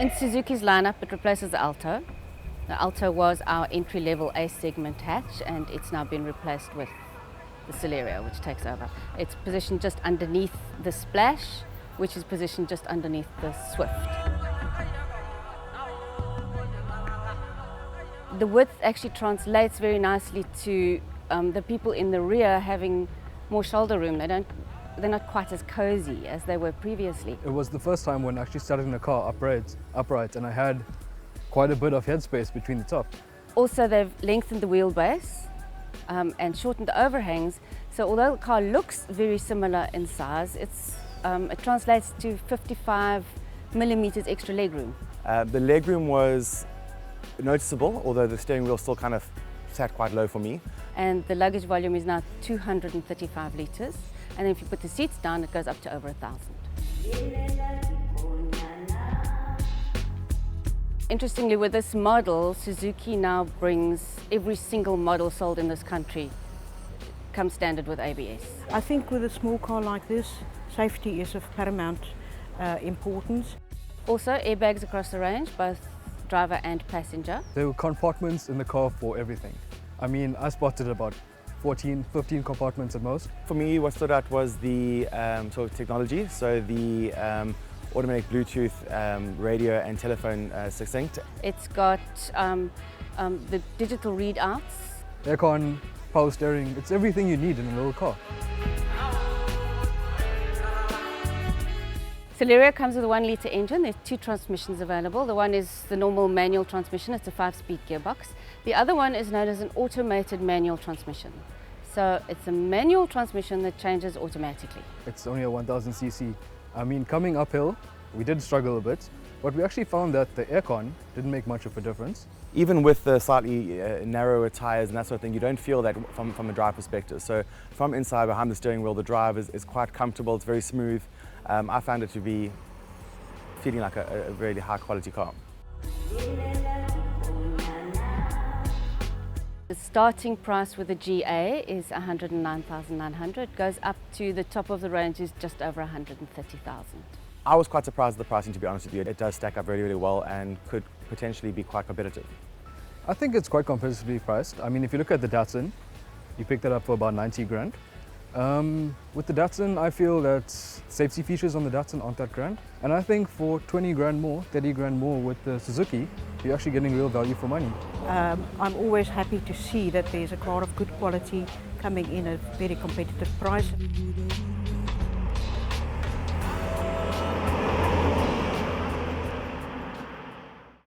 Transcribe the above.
In Suzuki's lineup, it replaces the Alto. The Alto was our entry-level A-segment hatch, and it's now been replaced with the Celerio, which takes over. It's positioned just underneath the Splash, which is positioned just underneath the Swift. The width actually translates very nicely to the people in the rear having more shoulder room. They're not quite as cozy as they were previously. It was the first time when I actually started in the car upright, and I had quite a bit of headspace between the top. Also, they've lengthened the wheelbase and shortened the overhangs. So although the car looks very similar in size, it translates to 55 millimeters extra legroom. The legroom was noticeable, although the steering wheel still kind of sat quite low for me. And the luggage volume is now 235 litres. And then if you put the seats down, it goes up to over 1,000. Interestingly, with this model, Suzuki now brings every single model sold in this country comes standard with ABS. I think with a small car like this, safety is of paramount importance. Also, airbags across the range, both driver and passenger. There were compartments in the car for everything. I mean, I spotted about 14, 15 compartments at most. For me, what stood out was the sort of technology, so the automatic Bluetooth radio and telephone succinct. It's got the digital readouts. Aircon, power steering, it's everything you need in a little car. Celerio comes with a 1-litre engine. There's 2 transmissions available. The one is the normal manual transmission. It's a 5-speed gearbox. The other one is known as an automated manual transmission. So it's a manual transmission that changes automatically. It's only a 1000 cc. I mean, coming uphill, we did struggle a bit, but we actually found that the aircon didn't make much of a difference. Even with the slightly narrower tyres and that sort of thing, you don't feel that from a drive perspective. So from inside behind the steering wheel, the drive is quite comfortable, it's very smooth. I found it to be feeling like a really high quality car. The starting price with the GA is 109,900, goes up to the top of the range is just over 130,000. I was quite surprised at the pricing, to be honest with you. It does stack up really, really well and could potentially be quite competitive. I think it's quite competitively priced. I mean, if you look at the Datsun, you pick that up for about 90 grand. With the Datsun, I feel that safety features on the Datsun aren't that grand. And I think for 20 grand more, 30 grand more with the Suzuki, you're actually getting real value for money. I'm always happy to see that there's a car of good quality coming in at a very competitive price.